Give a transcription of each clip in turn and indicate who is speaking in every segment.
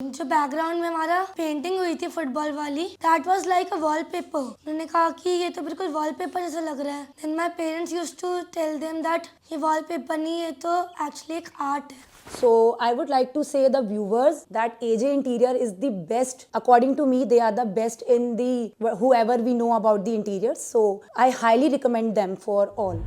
Speaker 1: जो बैकग्राउंड में हमारा पेंटिंग हुई थी फुटबॉल वाली, that was like a wallpaper. उन्होंने कहा कि ये तो बिल्कुल वॉलपेपर जैसा लग रहा है। Then my parents used to tell them that ये वॉलपेपर नहीं, ये तो एक्चुअली एक आर्ट है।
Speaker 2: So I would like to say the viewers that AJ Interior is the best. According to me, they are the best in the whoever we know about the interiors. So I highly recommend them for all.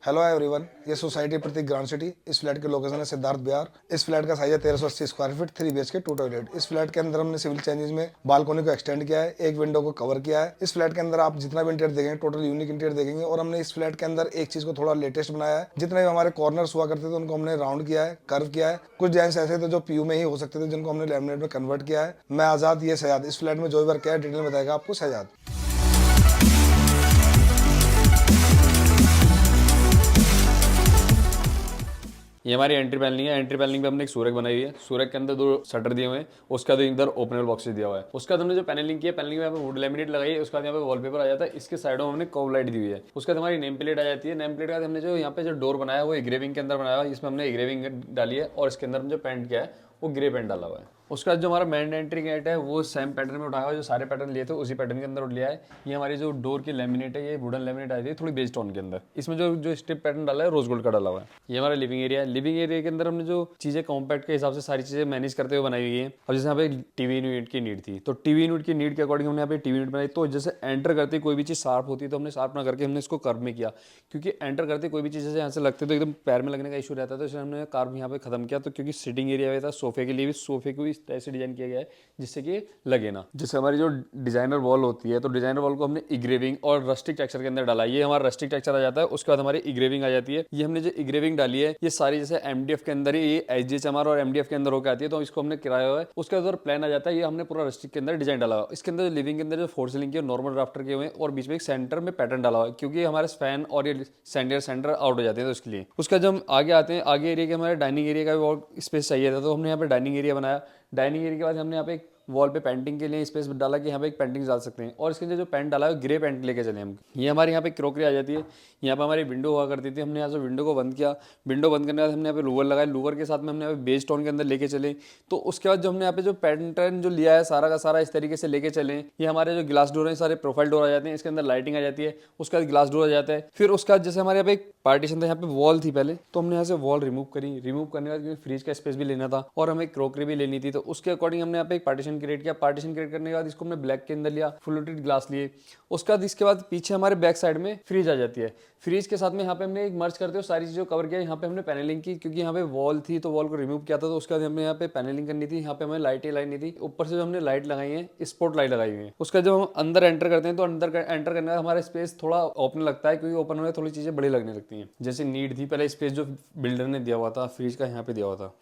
Speaker 3: Hello everyone, ये society प्रतीक grand city. इस flat के location है सिद्धार्थ बिहार। इस flat का size है 1380 square feet, 3 BHK 2 toilet. इस flat के अंदर हमने सिविल चेंजेस में बालकोनी को एक्सटेंड किया है, एक विंडो को कवर किया है। इस फ्लैट के अंदर आप जितना भी इंटीरियर देखेंगे टोटल यूनिक इंटीरियर देखेंगे। और हमने इस फ्लैट के अंदर एक चीज को थोड़ा लेटेस्ट बनाया है। जितने भी हमारे कॉर्नर्स हुआ करते थे उनको हमने राउंड किया है, कर्व किया है। कुछ डिजाइन ऐसे थे जो PU में ही हो सकते थे, जिनको हमने लैमिनेट में कन्वर्ट किया है। मैं आजाद, ये सयाद। इस फ्लैट में जो भी वर्क किया है डिटेल में बताएगा आपको सयाद।
Speaker 4: ये हमारी एंट्री पैनलिंग है। एंट्री पैनलिंग पे हमने एक सूरज बनाई हुई है। सूरज के अंदर 2 शटर दिए हुए हैं। उसका तो इधर ओपनर बॉक्सेस दिया हुआ है। उसका हमने जो पैनलिंग की है, पैनलिंग में यहाँ पे वुड लैमिनेट लगाई है। उसका यहाँ पे वॉलपेपर आ जाता है। इसके साइडों में हमने कर्व लाइट दी हुई है। उसका हमारी नेम प्लेट आ जाती है। नेम प्लेट का हमने जो यहाँ पे जो डोर बनाया है वो एग्रेविंग के अंदर बनाया है। इसमें हमने एग्रेविंग डाली है और इसके अंदर हम जो पेंट किया है वो ग्रे पेंट डाला हुआ है। उसका जो हमारा मेन एंट्री गेट है वो सेम पैटर्न में उठाया हुआ है। जो सारे पैटर्न लिए थे उसी पैटर्न के अंदर उठ लिया है। ये हमारी जो डोर की लैमिनेट है, ये वुडन लैमिनेट आई थी थोड़ी बेस्ड टोन के अंदर। इसमें जो स्ट्रिप पैटर्न डाला है रोज गोल्ड का डाला हुआ है। ये हमारा लिविंग एरिया है। लिविंग एरिया के अंदर हमने जो चीजें कॉम्पैक्ट के हिसाब से सारी चीजें मैनेज करते हुए बनाई हुई है। और जैसे यहाँ पे टीवी यूनिट की नीड थी तो टीवी यूनिट की नीड के अकॉर्डिंग हमने यहाँ पे टीवी यूनिट बनाई। तो जैसे एंटर करते कोई भी चीज शार्प होती है तो हमने शार्प ना करके हमने इसको कर्व में किया, क्योंकि एंटर करते कोई भी चीज जैसे यहाँ से लगते तो एकदम पैर में लगने का इशू रहता था। तो इसलिए हमने कर्व यहाँ पे खत्म किया। तो क्योंकि सिटिंग एरिया था सोफे के लिए भी, सोफे को इस तरह से डिजाइन किया गया है जिससे कि लगे ना। जैसे हमारी जो डिजाइनर वॉल होती है तो डिजाइनर वॉल को हमने इग्रेविंग और रस्टिक टेक्सचर के अंदर डाला। ये हमारा रस्टिक टेक्सचर आ जाता है। उसके बाद हमारी इग्रेविंग आ जाती है। ये हमने जो इग्रेविंग डाली है ये सारी जैसे MDF के अंदर ही, ये HGHMR और MDF के अंदर होकर आती है। तो इसको हमने किराया हुआ है। उसके बाद प्लान आ जाता है। ये हमने पूरा रस्टिक के अंदर डिजाइन डाला हुआ है। इसके अंदर लिविंग के अंदर जो फोर सीलिंग के नॉर्मल राफ्टर के हुए हैं और बीच में एक सेंटर में पैटर्न डाला हुआ है, क्योंकि हमारे फैन और ये सेंटर आउट हो जाते हैं। तो उसके लिए उसका जब हम आगे आते हैं, आगे एरिया के हमारे डाइनिंग एरिया का भी और स्पेस चाहिए था। तो हमने यहाँ पे डाइनिंग एरिया बनाया। डाइनिंग एरिया के बाद हमने यहाँ पे वॉल पे पेंटिंग के लिए स्पेस डाला कि यहाँ पे एक पेंटिंग डाल सकते हैं। और इसके लिए जो पेंट डाला है ग्रे पेंट लेके चले हम। ये हमारे यहाँ पे क्रोकरी आ जाती है। यहाँ पे हमारी विंडो हुआ करती थी। हमने यहाँ से विंडो को बंद किया। विंडो बंद करने के बाद हमने यहाँ पे लूवर लगाया। लूवर के साथ में हमने यहाँ पे बेस टोन के अंदर लेके चले। तो उसके बाद जो हमने यहाँ पे जो पैटर्न जो लिया है सारा का सारा इस तरीके से लेके चले। ये हमारे जो ग्लास डोर है सारे प्रोफाइल डोर आ जाते हैं। इसके अंदर लाइटिंग आ जाती है। उसके बाद ग्लास डोर आ जाता है। फिर उसका जैसे हमारे यहाँ पे एक पार्टीशन था, यहाँ पे वॉल थी पहले, तो हमने यहाँ से वॉल रिमूव करी। रिमूव करने के बाद क्योंकि फ्रिज का स्पेस भी लेना था और हमें क्रोकरी भी लेनी थी, तो उसके अकॉर्डिंग हमने यहाँ पे एक पार्टीशन क्रिएट किया। पार्टीशन क्रिएट करने के बाद इसको हमने ब्लैक के अंदर लिया, फ्लोटेड ग्लास लिए। उसके बाद इसके बाद पीछे हमारे बैक साइड में फ्रिज आ जाती है। फ्रिज के साथ में यहाँ पे हमने एक मर्ज करते हुए सारी चीज़ों कवर किया। यहाँ पे हमने पैनलिंग की, क्योंकि यहाँ पे वॉल थी तो वॉल को रिमूव किया था। तो उसके बाद हमने यहाँ पे पैनलिंग करनी थी। यहाँ पे हमें लाइटें लगानी थी। ऊपर से जो हमने लाइट लगाई है स्पॉट लाइट लगाई हुई है। उसका जब हम अंदर एंटर करते हैं तो अंदर एंटर करने का हमारा स्पेस थोड़ा ओपन लगता है, क्योंकि ओपन होने थोड़ी चीज़ें बड़ी लगने लगती हैं। जैसे नीड थी पहले स्पेस जो बिल्डर ने दिया हुआ था फ्रिज का यहाँ पे दिया हुआ था,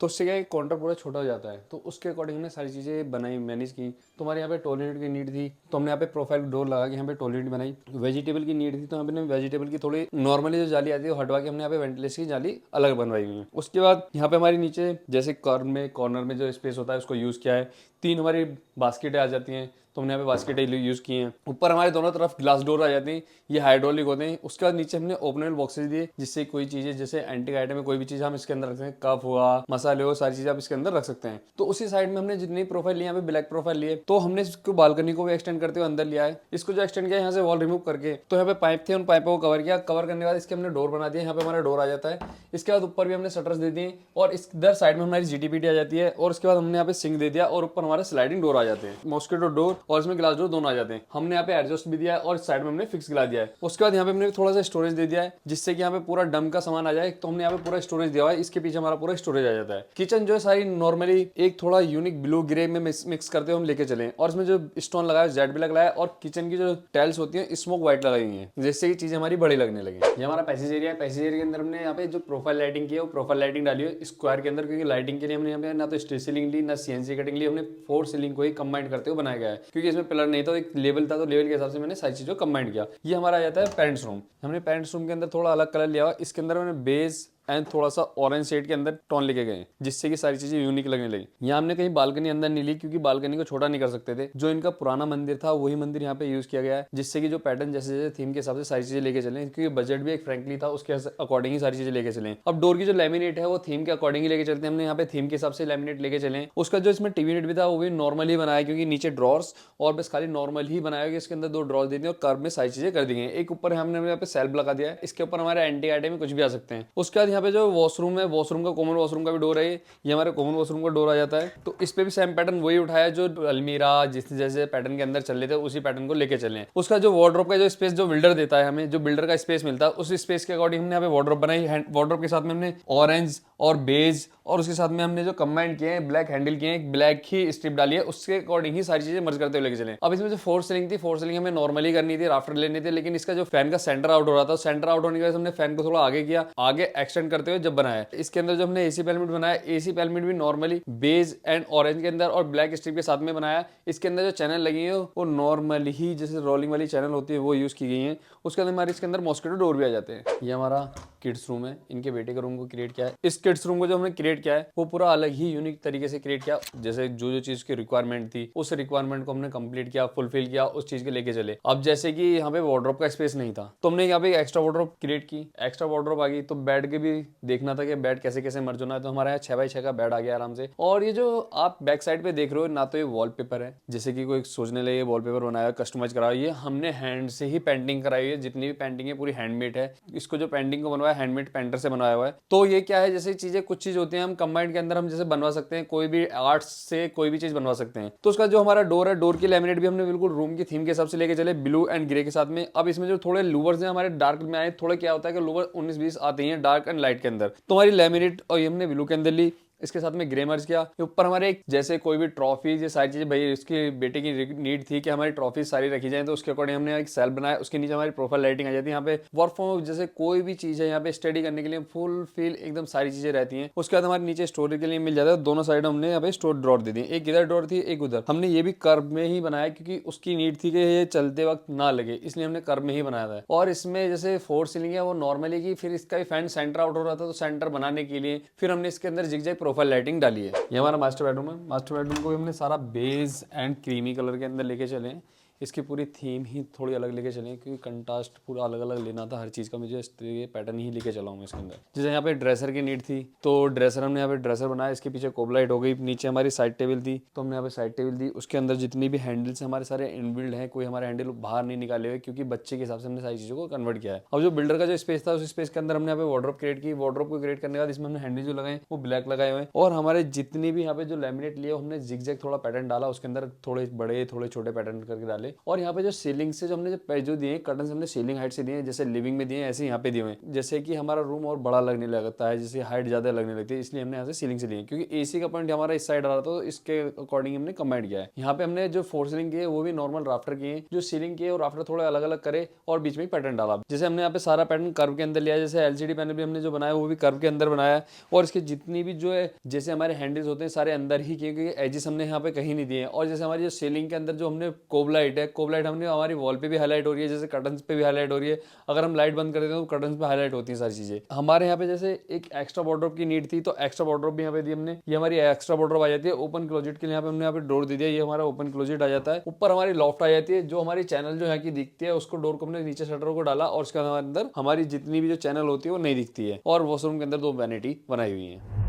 Speaker 4: तो उससे क्या काउंटर पूरा छोटा हो जाता है। तो उसके अकॉर्डिंग हमने सारी चीज़ें बनाई, मैनेज की। तो हमारे यहाँ पे टॉयलेट की नीड थी तो हमने यहाँ पे प्रोफाइल डोर लगा के यहाँ पे टॉयलेट बनाई। वेजिटेबल की नीड थी तो यहाँ पे वेजिटेबल की थोड़ी नॉर्मली जो जाली आती है वो हटवा के हमने यहाँ पे वेंटिलेशन की जाली अलग बनवाई हुई है। उसके बाद यहाँ पे हमारी नीचे जैसे कॉर्नर में जो स्पेस होता है उसको यूज़ किया है। 3 हमारी बास्केटें आ जाती हैं तो हमने यहाँ पे बास्केट यूज़ किए हैं। ऊपर हमारे दोनों तरफ ग्लास डोर आ जाती हैं, ये हाइड्रोलिक होते हैं। उसके बाद नीचे हमने ओपनेबल बॉक्सेस दिए, जिससे कोई चीज़ें जैसे एंटीक आइटम में कोई भी चीज़ हम इसके अंदर रख सकते हैं। कप हुआ, मसाले हो, सारी चीज़ें आप इसके अंदर रख सकते हैं। तो उसी साइड में हमने जितनी प्रोफाइल लिए यहाँ पे ब्लैक प्रोफाइल लिए, तो हमने इसको बालकनी को भी एक्सटेंड करते हुए अंदर लिया है। इसको जो एक्सटेंड किया यहाँ से वॉल रिमूव करके, तो यहाँ पे पाइप थे, उन पाइपों को कवर किया। कवर करने के बाद इसके हमने डोर बना दिया। यहाँ पे हमारा डोर आ जाता है। इसके बाद ऊपर भी हमने शटर्स दे दिए और इधर साइड में हमारी GTPT आ जाती है। और उसके बाद हमने यहाँ पे सिंक दे दिया और ऊपर हमारे स्लाइडिंग डोर आ जाते हैं, मॉस्किटो डोर और इसमें ग्लास डोर दोनों आ जाते हैं। हमने यहाँ पे एडजस्ट भी दिया है और साइड में हमने फिक्स गिला दिया है। उसके बाद यहाँ पे हमने थोड़ा सा स्टोरेज दे दिया है, जिससे कि यहाँ पे पूरा डम का सामान आ जाए। तो हमने यहाँ पे पूरा स्टोरेज दिया हुआ है। इसके पीछे हमारा पूरा स्टोरेज आ जाता है। किचन जो है सारी नॉर्मली एक थोड़ा यूनिक ब्लू ग्रे में मिक्स करते हुए हम लेके चले। और इसमें जो स्टोन लगाया जेड ब्लैक लगाया और किचन की जो टाइल्स होती है स्मोक व्हाइट लगाई हुई है, जिससे कि चीजें हमारी बड़ी लगने लगी। ये हमारा पैसेज एरिया है। पैसेज एरिया के अंदर हमने यहाँ पे जो प्रोफाइल लाइटिंग की है वो प्रोफाइल लाइटिंग डाली है स्क्वायर के अंदर, क्योंकि लाइटिंग के लिए हमने यहाँ पे ना तो स्ट्रेट सीलिंग ली ना CNC कटिंग ली, हमने फोर सीलिंग को ही कंबाइन करते हुए बनाया गया है, क्योंकि इसमें पिलर नहीं था, तो एक लेवल था, तो लेवल के हिसाब से मैंने सारी चीज़ों को कंबाइन किया। ये हमारा आ जाता है पेरेंट्स रूम। हमने पेरेंट्स रूम के अंदर थोड़ा अलग कलर लिया हुआ, इसके अंदर मैंने बेज एंड थोड़ा सा ऑरेंज शेड के अंदर टोन लेके गए, जिससे कि सारी चीजें यूनिक लगने लगी। यहाँ हमने कहीं बालकनी अंदर नहीं ली, क्योंकि बालकनी को छोटा नहीं कर सकते थे। जो इनका पुराना मंदिर था वही मंदिर यहाँ पे यूज किया गया है, जिससे कि जो पैटर्न जैसे जैसे थीम के हिसाब से सारी चीजें लेके चले, क्योंकि बजट भी एक फ्रेंकली था, उसके अकॉर्डिंग ही सारी चीजें लेके चले। अब डोर की जो लैमिनेट है वो थीम के अकॉर्डिंग ही लेके चलते हैं, हमने यहाँ पे थीम के हिसाब से लैमिनेट लेके चले। उसका जो इसमें टीवी यूनिट भी था वो भी नॉर्मल ही बनाया, क्योंकि नीचे ड्रॉर्स और बस खाली नॉर्मल ही बनाया गया। इसके अंदर 2 ड्रॉर्स दे दिए और कर्व में सारी चीजें कर दी गई। एक ऊपर हमने यहाँ पे सेल्फ लगा दिया है, इसके ऊपर हमारे एंटी आइटम में कुछ भी आ सकते हैं। उसके बाद यहाँ पे जो वॉशरूम है, वॉशरूम का कॉमन वॉशरूम का भी डोर है, ये हमारे कॉमन वॉशरूम का डोर आ जाता है। तो इस पे भी सेम पैटर्न वही उठाया जो अलमीरा जिस जैसे पैटर्न के अंदर चल रहे थे उसी पैटर्न को लेके चले। उसका जो वार्डरोब का जो स्पेस जो बिल्डर देता है हमें, जो बिल्डर का स्पेस मिलता है, उस स्पेस के अकॉर्डिंग हमने यहाँ पे वार्डरोब बनाई। वार्डरोब के साथ में हमने ऑरेंज और बेज और उसके साथ में हमने जो कंबाइन किए हैं ब्लैक हैंडल किए हैं, ब्लैक ही स्ट्रिप डाली है, उसके अकॉर्डिंग ही सारी चीजें मर्ज करते हुए लेके चले। अब इसमें जो फोर सीलिंग थी, फोर सीलिंग हमें नॉर्मली करनी थी, राफ्टर लेने थे, लेकिन इसका जो फैन का सेंटर आउट हो रहा था, सेंटर आउट होने की वजह से हमने फैन को थोड़ा आगे किया, आगे एक्सटेंड करते हुए जब बनाया। इसके अंदर जो हमने एसी पैलेट बनाया, एसी पैलेट भी नॉर्मली बेज एंड ऑरेंज के अंदर और ब्लैक स्ट्रिप के साथ में बनाया। इसके अंदर जो चैनल लगी है वो नॉर्मली ही जैसे रोलिंग वाली चैनल होती है वो यूज की गई है। उसके अंदर हमारे इसके अंदर मॉस्किटो डोर भी आ जाते हैं। ये हमारा किड्स रूम है, इनके बेटे के रूम को क्रिएट किया है। इस किड्स रूम को जो हमने क्रिएट किया है वो पूरा अलग ही यूनिक तरीके से क्रिएट किया, जैसे जो जो चीज की रिक्वायरमेंट थी उस रिक्वायरमेंट को हमने कंप्लीट किया, फुलफिल किया, उस चीज के लेके चले। अब जैसे कि यहाँ पे वार्डरोब का स्पेस नहीं था तो हमने यहाँ पे एक्स्ट्रा वार्डरोब क्रिएट की, एक्स्ट्रा वार्डरोब आ गई तो बेड के भी देखना था कि बेड कैसे कैसे मर्ज होना है, तो हमारे यहाँ 6x6 का बेड आ गया आराम से। और ये जो आप बैक साइड पे देख रहे हो ना, तो ये वॉलपेपर है, जैसे कि कोई सोचने लगे वॉलपेपर बनाया कस्टमाइज कराया, ये हमने हैंड से ही पेंटिंग कराई है, जितनी भी पेंटिंग है पूरी हैंडमेड है। इसको जो पेंटिंग को बनवाया हैंडमेड पेंटर से बनवाया हुआ है। तो ये क्या है, जैसे चीजें कुछ चीज होती हैं हम कंबाइंड के अंदर हम जैसे बनवा सकते हैं, कोई भी आर्ट्स से कोई भी चीज बनवा सकते हैं। तो उसका जो हमारा डोर है, डोर की लैमिनेट भी हमने बिल्कुल रूम की थीम के हिसाब से लेके चले, ब्लू एंड ग्रे के साथ में। अब इसमें जो थोड़े लूवर्स हैं हमारे डार्क में आए, थोड़े क्या होता है कि लूवर 19-20 आते हैं डार्क एंड लाइट के अंदर, तो हमारी लैमिनेट और ये हमने ब्लू के अंदर ली, इसके साथ में ग्रे मर्ज किया। ऊपर हमारे एक जैसे कोई भी ट्रॉफी ये सारी चीजें, भाई इसके बेटे की नीड थी कि हमारी ट्रॉफी सारी रखी जाए, तो उसके अकॉर्डिंग हमने एक सेल बनाया, उसके नीचे हमारी प्रोफाइल लाइटिंग आ जाती है। यहाँ पे वर्क फ्रॉम जैसे कोई भी चीज है यहाँ पे स्टडी करने के लिए फुल फील एकदम सारी चीजें रहती हैं। उसके बाद हमारे नीचे स्टोरेज के लिए मिल जाता है, दोनों साइड हमने यहाँ पे स्टोर ड्रॉर दे दी, एक इधर ड्रॉर थी एक उधर। हमने ये भी कर्व में ही बनाया क्योंकि उसकी नीड थी कि ये चलते वक्त ना लगे, इसलिए हमने कर्व में ही बनाया था। और इसमें जैसे फोर सीलिंग है वो नॉर्मली की, फिर इसका फैन सेंटर आउट हो रहा था तो सेंटर बनाने के लिए फिर हमने इसके अंदर जिगजैग प्रोफाइल लाइटिंग डाली है। ये हमारा मास्टर बेडरूम है। मास्टर बेडरूम को भी हमने सारा बेज एंड क्रीमी कलर के अंदर लेके चले। इसकी पूरी थीम ही थोड़ी अलग लेके चले, क्योंकि कंट्रास्ट पूरा अलग अलग लेना था हर चीज़ का, मुझे ये पैटर्न ही लेके चला हूँ मैं इसके अंदर। जैसे यहाँ पे ड्रेसर की नीड थी तो ड्रेसर हमने यहाँ पे ड्रेसर बनाया, इसके पीछे कोबलाइट हो गई, नीचे हमारी साइड टेबल थी तो हमने यहाँ पे साइड टेबल दी। उसके अंदर जितनी भी हैंडल्स हमारे सारे इनबिल्ड हैं, कोई हमारे हैंडल बाहर नहीं निकाले हुए, क्योंकि बच्चे के हिसाब से हमने सारी चीज़ों को कन्वर्ट किया है। अब जो बिल्डर का जो स्पेस था उस स्पेस के अंदर हमने यहाँ पे वार्डरोब क्रिएट की। वार्डरोब को क्रिएट करने के बाद इसमें हमने हैंडल जो लगाए वो ब्लैक लगाए हुए हैं, और हमारे जितनी भी यहाँ पे जो लैमिनेट लिए हमने जिगजैग थोड़ा पैटर्न डाला, उसके अंदर थोड़े बड़े थोड़े छोटे पैटर्न करके डाले। और यहाँ पे जो सीलिंग से जो हमने जो दिए कर्टन हमने सीलिंग हाइट से दिए, जैसे लिविंग में दिए ऐसे यहाँ पे दिए हुए, जैसे कि हमारा रूम और बड़ा लगने लगता है, जैसे हाइट ज्यादा लगने लगती है, इसलिए हमने यहाँ से सीलिंग से लिए, क्योंकि एसी का पॉइंट हमारा इस साइड आ रहा था तो इसके अकॉर्डिंग हमने कंबाइंड किया है। यहाँ पे हमने जो फोर सीलिंग की है वो भी नॉर्मल राफ्टर किए, जो सीलिंग किए और राफ्टर थोड़े अलग अलग करे और बीच में पैटर्न डाला। जैसे हमने यहाँ पे सारा पैटर्न कर्व के अंदर लिया, जैसे एलसीडी पैनल भी हमने जो बनाया वो भी कर्व के अंदर बनाया, और इसके जितनी भी जो है जैसे हमारे हैंडल्स होते हैं सारे अंदर ही किए, क्योंकि एजिस हमने यहाँ पे कहीं नहीं दिए। और जैसे हमारी जो सीलिंग के अंदर जो हमने कोबलाइट है, कोबलाइट हमने हमारी वॉल पे भी हाईलाइट हो रही है, जैसे कर्टन्स पे भी हाईलाइट हो रही है। अगर हम लाइट बंद कर देते हैं तो कर्टन्स पे हाईलाइट होती है सारी चीजें। हमारे यहाँ पे जैसे एक एक्स्ट्रा वार्डरोब की नीड थी तो एक्स्ट्रा वार्डरोब भी यहाँ पे दी हमने। ये हमारी एक्स्ट्रा वार्डरोब आ जाती है ओपन क्लोजेट के लिए, यहाँ पे हमने यहाँ पे डोर दे दिया, ये हमारा ओपन क्लोजेट आ जाता है। ऊपर हमारी लॉफ्ट आ जाती है, जो हमारी चैनल जो यहाँ की दिखती है उसको डोर को हमने नीचे शटरों को डाला, और उसके अंदर हमारी जितनी भी जो चैनल होती है वो नहीं दिखती है। और वॉशरूम के अंदर 2 वैनिटी बनाई हुई है।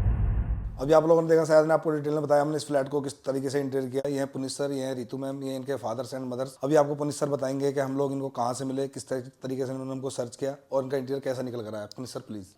Speaker 3: अभी आप लोगों ने देखा, शायद ने आपको डिटेल में बताया हमने इस फ्लैट को किस तरीके से इंटीरियर किया। ये है पुनीत सर, ये है रितु मैम, ये इनके फादर्स एंड मदर्स। अभी आपको पुनीत सर बताएंगे कि हम लोग इनको कहाँ से मिले, किस तरीके से उन्होंने हमको सर्च किया और इनका इंटीरियर कैसा निकल कर आया। Puneet sir please.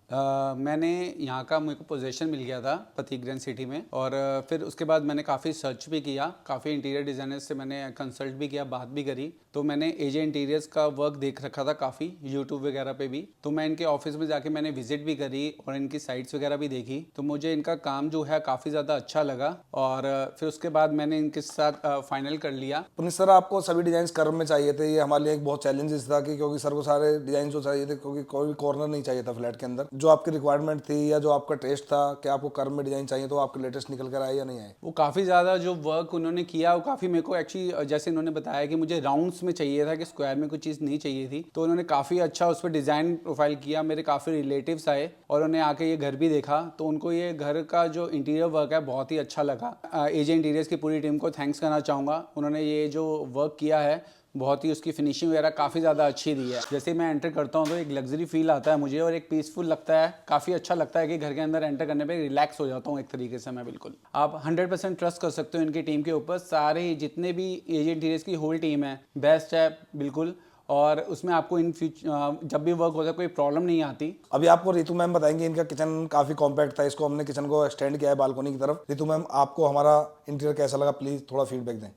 Speaker 5: मैंने यहाँ का मेरे को पोजीशन मिल गया था पति ग्रैंड सिटी में, और फिर उसके बाद मैंने काफ़ी सर्च भी किया, काफ़ी इंटीरियर डिज़ाइनर्स से मैंने कंसल्ट भी किया, बात भी करी। तो मैंने एजे इंटीरियर्स का वर्क देख रखा था काफ़ी यूट्यूब वगैरह पे भी, तो मैं इनके ऑफिस में जाके मैंने विजिट भी करी और इनकी साइट्स वगैरह भी देखी। तो मुझे इनका काम काम जो है काफ़ी ज़्यादा अच्छा लगा और फिर उसके बाद मैंने इनके साथ फाइनल कर लिया।
Speaker 3: पुनीत सर, आपको सभी डिजाइन कर्व में चाहिए थे, ये हमारे लिए एक बहुत चैलेंजेस था कि क्योंकि सर को सारे डिजाइन जो चाहिए थे, क्योंकि कोई कॉर्नर नहीं चाहिए था फ्लैट के अंदर। जो आपकी रिक्वायरमेंट थी या जो आपका टेस्ट था कि आपको कर्व में डिजाइन चाहिए, तो आपके लेटेस्ट निकल कर आए या नहीं आए?
Speaker 5: वो काफ़ी ज़्यादा जो वर्क उन्होंने किया वो काफ़ी मेरे को एक्चुअली, जैसे उन्होंने बताया कि मुझे राउंड्स में चाहिए था कि स्क्वायर में कोई चीज़ नहीं चाहिए थी, तो उन्होंने काफ़ी अच्छा उस पर डिज़ाइन प्रोफाइल किया। मेरे काफ़ी रिलेटिव्स आए और उन्होंने आके ये घर भी देखा, तो उनको ये घर का जो इंटीरियर वर्क है बहुत ही अच्छा लगा। एजे इंटीरियर्स की पूरी टीम को थैंक्स करना चाहूँगा। उन्होंने ये जो वर्क किया है बहुत ही, उसकी फिनिशिंग वगैरह काफ़ी ज़्यादा अच्छी दी है। जैसे मैं एंटर करता हूँ तो एक लग्जरी फील आता है मुझे और एक पीसफुल लगता है, काफ़ी अच्छा लगता है कि घर के अंदर एंटर करने पे रिलैक्स हो जाता हूँ एक तरीके से मैं। बिल्कुल आप 100% ट्रस्ट कर सकते हो इनकी टीम के ऊपर। सारे जितने भी एजे इंटीरियर्स की होल टीम है बेस्ट है बिल्कुल, और उसमें आपको इन फ्यूचर जब भी वर्क होता है कोई प्रॉब्लम नहीं आती।
Speaker 3: अभी आपको रितु मैम बताएंगे, इनका किचन काफी कॉम्पैक्ट था, इसको हमने किचन को एक्सटेंड किया है बालकनी की तरफ। रितु मैम, आपको हमारा इंटीरियर कैसा लगा, प्लीज थोड़ा फीडबैक दें।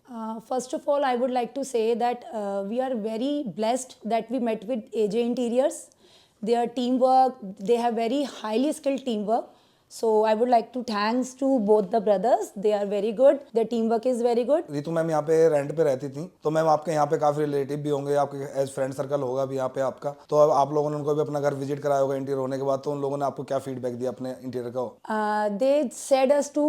Speaker 2: First of all, I would like to say that we are very blessed that we met with AJ Interiors. Their teamwork, they have very highly skilled teamwork. So I would like to thanks to both the brothers. They are very good. Their teamwork is very good.
Speaker 3: Ritu ma'am यहाँ पे rent पे रहती थी, तो ma'am आपके यहाँ पे काफी रिलेटिव भी होंगे, आपके एज फ्रेंड सर्कल होगा भी यहाँ पे आपका, तो अब आप लोगों ने उनको भी अपना घर विजिट कराया होगा इंटीरियर होने के बाद, तो उन लोगों ने आपको क्या फीडबैक दिया अपने इंटीरियर का?
Speaker 2: They said us to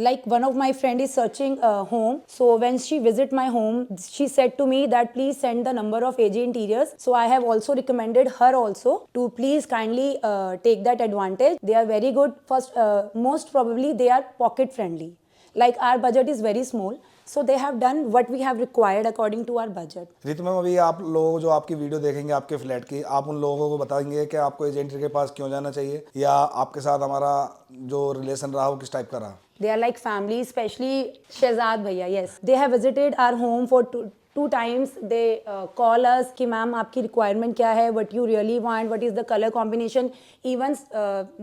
Speaker 2: like one of my friend is searching a home. So when she visit my home, she said to me that please send the number of AJ Interiors. So I have also recommended her also to please kindly take that advantage. They are very good. First, most probably they are pocket friendly. Like our budget is very small, so they have done what we have required according to our budget.
Speaker 3: Ritu ma'am, अभी आप लोग जो आपकी video देखेंगे आपके flat की, आप उन लोगों को बताएंगे कि आपको एजेंट के पास क्यों जाना चाहिए, या आपके साथ हमारा जो रिलेशन रहा वो किस टाइप का रहा?
Speaker 2: They are like family, especially Shehzad Bhaiya. Yes, they have visited our home for two times. They call us कि मैम आपकी requirement क्या है, what you really want, what is the color combination. Even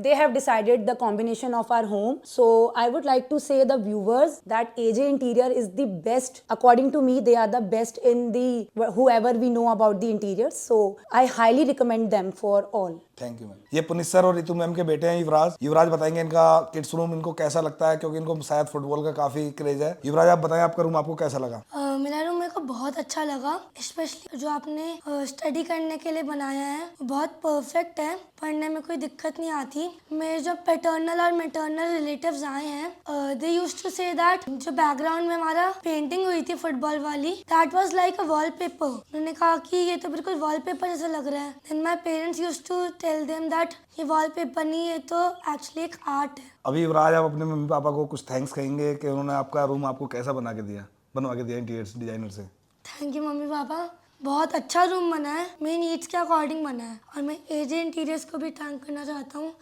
Speaker 2: they have decided the combination of our home. So I would like to say the viewers that AJ Interior is the best. According to me, they are the best in the whoever we know about the interiors. So I highly recommend them for all.
Speaker 3: Thank you ma'am. ये Puneet sir और Ritu ma'am के बेटे हैं युवराज। युवराज बताएंगे इनका kids room इनको कैसा लगता है, क्योंकि इनको शायद फुटबॉल का काफी क्रेज है। युवराज, आप बताएं आपका रूम आपको कैसा लगा?
Speaker 1: मेरा रूम मेरे को बहुत अच्छा लगा, स्पेशली जो आपने स्टडी करने के लिए बनाया है बहुत परफेक्ट है, पढ़ने में कोई दिक्कत नहीं आती। मेरे जो पैटर्नल और मैटर्नल रिलेटिव्स आए हैं, they used to say that जो बैकग्राउंड में हमारा पेंटिंग हुई थी फुटबॉल वाली, that was like a wallpaper. उन्होंने कहा कि ये तो बिल्कुल वॉलपेपर जैसा लग रहा है। Then my parents used to tell them that ये वॉलपेपर नहीं है, तो एक्चुअली एक आर्ट है।
Speaker 3: अभी युवराज, आप अपने मम्मी पापा को कुछ थैंक्स कहेंगे कि उन्होंने आपका रूम आपको कैसा बनवा के दिया इंटीरियर डिजाइनर से?
Speaker 1: थैंक यू मम्मी पापा, बहुत अच्छा रूम बना है, मेरी नीड्स के अकॉर्डिंग बना है। और मैं एजे इंटीरियर्स को भी थैंक करना चाहता हूँ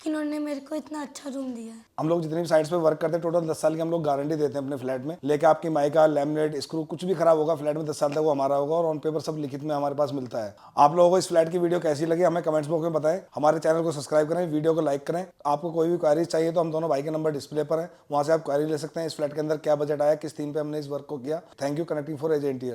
Speaker 1: कि उन्होंने मेरे को इतना अच्छा रूम दिया है।
Speaker 3: हम लोग जितनी भी साइट्स पे वर्क करते हैं टोटल 10 साल की हम लोग गारंटी देते हैं अपने फ्लैट में, लेके आपकी माइका, लैमिनेट, स्क्रू कुछ भी खराब होगा फ्लैट में 10 साल तक वो हमारा होगा, और ऑन पेपर सब लिखित में हमारे पास मिलता है। आप लोगों को इस फ्लैट की वीडियो कैसी लगी हमें कमेंट्स बॉक्स में बताएं। हमारे चैनल को सब्सक्राइब करें, वीडियो को लाइक करें। आपको कोई भी क्वारीज चाहिए तो हम दोनों भाई के नंबर डिस्प्ले पर है, वहाँ से आप क्वारी ले सकते हैं। इस फ्लैट के अंदर क्या बजट आया, किस थीम पे हमने इस वर्क को किया। Thank you connecting for AJ interior.